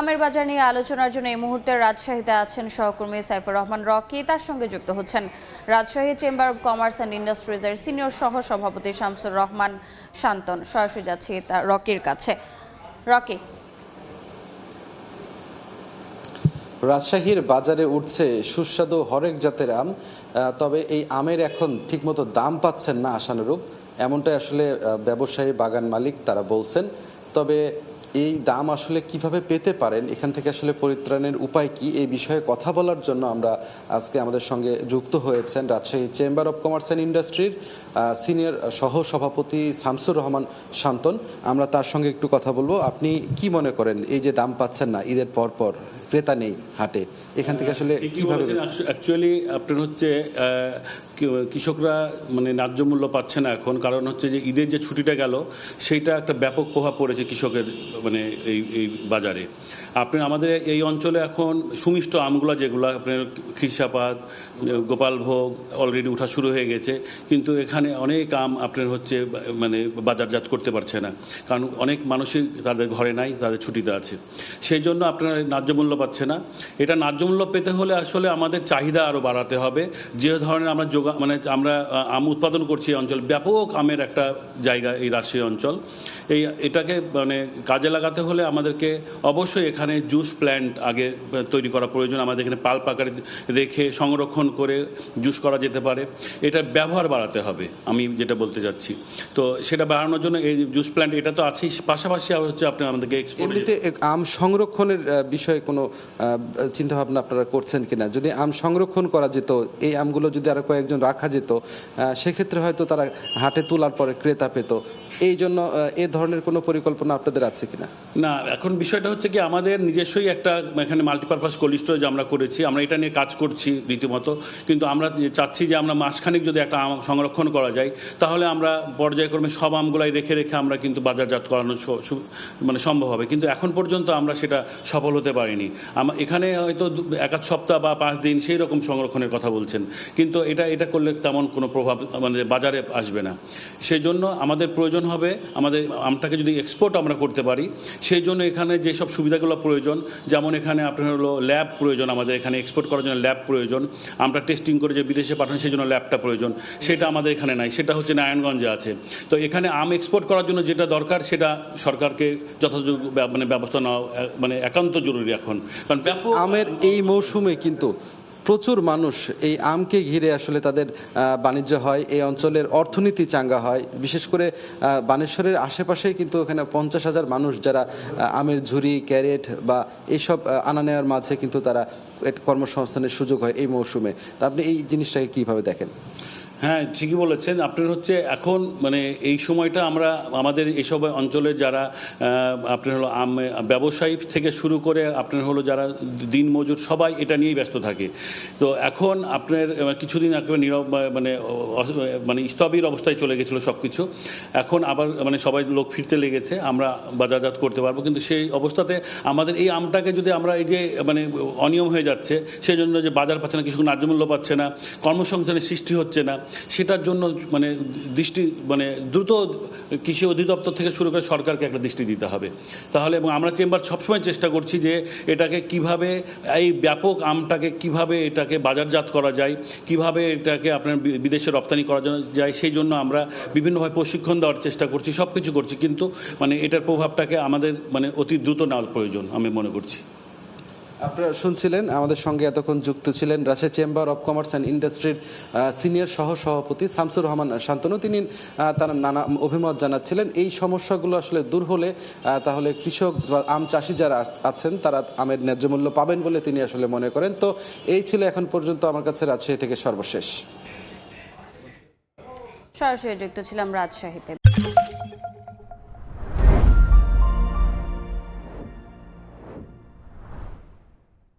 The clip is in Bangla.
আমের বাজার নিয়ে আলোচনার জন্য এই মুহূর্তে রাজশাহীতে আছেন সহকর্মী সাইফুর রহমান রকি। তার সঙ্গে যুক্ত হচ্ছেন Rajshahi chamber of commerce and ইন্ডাস্ট্রিজের সিনিয়র সহ সভাপতি শামসুর রহমান শান্তন। সরাসরি যাচ্ছি রকির কাছে। রকি, রাজশাহীর বাজারে উঠছে সুস্বাদু হরেক জাতের আম, তবে এই আমের এখন ঠিকমতো দাম পাচ্ছেন না আশানুরূপ, এমনটাই আসলে ব্যবসায়ী বাগান মালিক তারা বলছেন। তবে এই দাম আসলে কিভাবে পেতে পারেন, এখান থেকে আসলে পরিত্রাণের উপায় কি, এই বিষয়ে কথা বলার জন্য আমরা আজকে আমাদের সঙ্গে যুক্ত হয়েছেন Rajshahi chamber of commerce and ইন্ডাস্ট্রির সিনিয়র সহ সভাপতি শামসুর রহমান শান্তন। আমরা তার সঙ্গে একটু কথা বলবো। আপনি কি মনে করেন, এই যে দাম পাচ্ছেন না, ঈদের পর ক্রেতা নেই হাটে, এখান থেকে আসলে কিভাবে? অ্যাকচুয়ালি আপনার হচ্ছে কৃষকরা মানে ন্যায্য মূল্য পাচ্ছে না এখন, কারণ হচ্ছে যে ঈদের যে ছুটিটা গেল সেইটা একটা ব্যাপক প্রভাব পড়েছে কৃষকের মানে এই বাজারে। আপনার আমাদের এই অঞ্চলে এখন সুমিষ্ট আমগুলো যেগুলো আপনার খিরসাপাত, গোপালভোগ অলরেডি ওঠা শুরু হয়ে গেছে, কিন্তু এখানে অনেক আম আপনার হচ্ছে মানে বাজারজাত করতে পারছে না, কারণ অনেক মানুষই তাদের ঘরে নাই, তাদের ছুটিতে আছে, সেই জন্য আপনার ন্যায্য মূল্য পাচ্ছে না। এটা ন্যায্য মূল্য পেতে হলে আসলে আমাদের চাহিদা আরও বাড়াতে হবে। যে ধরনের আমরা আমরা আম উৎপাদন করছি এই অঞ্চল, ব্যাপক আমের একটা জায়গা এই রাজশাহী অঞ্চল, এটাকে মানে কাজে লাগাতে হলে আমাদেরকে অবশ্যই এখানে জুস প্ল্যান্ট আগে তৈরি করা প্রয়োজন। আমাদের এখানে পাল্প আকারে রেখে সংরক্ষণ করে জুস করা যেতে পারে, এটার ব্যবহার বাড়াতে হবে আমি যেটা বলতে চাচ্ছি। তো সেটা বাড়ানোর জন্য এই জুস প্ল্যান্ট এটা তো আছেই, পাশাপাশি হচ্ছে আপনি আমাদেরকে এমনিতে আম সংরক্ষণের বিষয়ে কোনো চিন্তাভাবনা আপনারা করছেন কিনা? যদি আম সংরক্ষণ করা যেত, এই আমগুলো যদি আরো কয়েকজন রাখা যেত, সেক্ষেত্রে হয়তো তারা হাটে তোলার পরে ক্রেতা পেত, এই জন্য এ ধরনের কোনো পরিকল্পনা আপনাদের আছে কিনা? না, এখন বিষয়টা হচ্ছে কি, আমাদের নিজস্বই একটা এখানে মাল্টিপারপাস কোল্ড স্টোরেজ আমরা করেছি, আমরা এটা নিয়ে কাজ করছি রীতিমতো, কিন্তু আমরা চাচ্ছি যে আমরা মাসখানেক যদি একটা আম সংরক্ষণ করা যায়, তাহলে আমরা পর্যায়ক্রমে সব আমগুলাই রেখে আমরা কিন্তু বাজারজাত করানো মানে সম্ভব হবে, কিন্তু এখন পর্যন্ত আমরা সেটা সফল হতে পারিনি। এখানে হয়তো এক সপ্তাহ বা 5 দিন সেই রকম সংরক্ষণের কথা বলছেন, কিন্তু এটা করলে তেমন কোনো প্রভাব মানে বাজারে আসবে না। সেই জন্য আমাদের প্রয়োজন হবে, আমাদের আমটাকে যদি এক্সপোর্ট আমরা করতে পারি, সেই জন্য এখানে যেসব সুবিধাগুলো প্রয়োজন, যেমন এখানে আপনার হলো ল্যাব প্রয়োজন, আমাদের এখানে এক্সপোর্ট করার জন্য ল্যাব প্রয়োজন, আমরা টেস্টিং করে যে বিদেশে পাঠানো সেই জন্য ল্যাবটা প্রয়োজন, সেটা আমাদের এখানে নাই, সেটা হচ্ছে নারায়ণগঞ্জে আছে। তো এখানে আম এক্সপোর্ট করার জন্য যেটা দরকার সেটা সরকারকে যথাযথ মানে ব্যবস্থা নেওয়া মানে একান্ত জরুরি এখন, কারণ আমের এই মৌসুমে কিন্তু প্রচুর মানুষ এই আমকে ঘিরে আসলে তাদের বাণিজ্য হয়, এই অঞ্চলের অর্থনীতি চাঙ্গা হয়। বিশেষ করে বানেশ্বরের আশেপাশেই কিন্তু এখানে 50,000 মানুষ যারা আমের ঝুড়ি, ক্যারেট বা এইসব আনা নেওয়ার মাঝে কিন্তু তারা কর্মসংস্থানের সুযোগ হয় এই মৌসুমে। তা আপনি এই জিনিসটাকে কীভাবে দেখেন? হ্যাঁ, ঠিকই বলেছেন। আপনার হচ্ছে এখন মানে এই সময়টা আমরা আমাদের এইসব অঞ্চলে যারা আপনার হলো ব্যবসায়ী থেকে শুরু করে আপনার হলো যারা দিন মজুর, সবাই এটা নিয়েই ব্যস্ত থাকে। তো এখন আপনার কিছুদিন একেবারে নীরব মানে স্থবির অবস্থায় চলে গেছিলো সব কিছু, এখন আবার মানে সবাই লোক ফিরতে লেগেছে, আমরা বাজারজাত করতে পারবো, কিন্তু সেই অবস্থাতে আমাদের এই আমটাকে যদি আমরা এই যে মানে অনিয়ম হয়ে যাচ্ছে, সেই জন্য যে বাজার পাচ্ছে না, কৃষক ন্যায্য মূল্য পাচ্ছে না, কর্মসংস্থানের সৃষ্টি হচ্ছে না, সেটার জন্য মানে মানে দ্রুত কৃষি অধিদপ্তর থেকে শুরু করে সরকারকে একটা দৃষ্টি দিতে হবে তাহলে। এবং আমরা চেম্বার সবসময় চেষ্টা করছি যে এটাকে কিভাবে এই ব্যাপক আমটাকে কিভাবে এটাকে বাজারজাত করা যায়, কিভাবে এটাকে আপনার বিদেশে রপ্তানি করা যায়, সেই জন্য আমরা বিভিন্নভাবে প্রশিক্ষণ দেওয়ার চেষ্টা করছি, সব কিছু করছি, কিন্তু মানে এটার প্রভাবটাকে আমাদের মানে অতি দ্রুত নেওয়ার প্রয়োজন আমি মনে করছি। আপনারা শুনছিলেন, আমাদের সঙ্গে এতক্ষণ যুক্ত ছিলেন Rajshahi chamber of commerce and ইন্ডাস্ট্রির সিনিয়র সহ সভাপতি শামসুর রহমান শান্তনু। তিনি তার নানা অভিমত জানাচ্ছিলেন। এই সমস্যাগুলো আসলে দূর হলে তাহলে কৃষক বা আম চাষি যারা আছেন তারা আমের ন্যায্য মূল্য পাবেন বলে তিনি আসলে মনে করেন। তো এই ছিল এখন পর্যন্ত আমার কাছে রাজশাহী থেকে সর্বশেষ। সরাসরি যুক্ত ছিলাম রাজশাহীতে।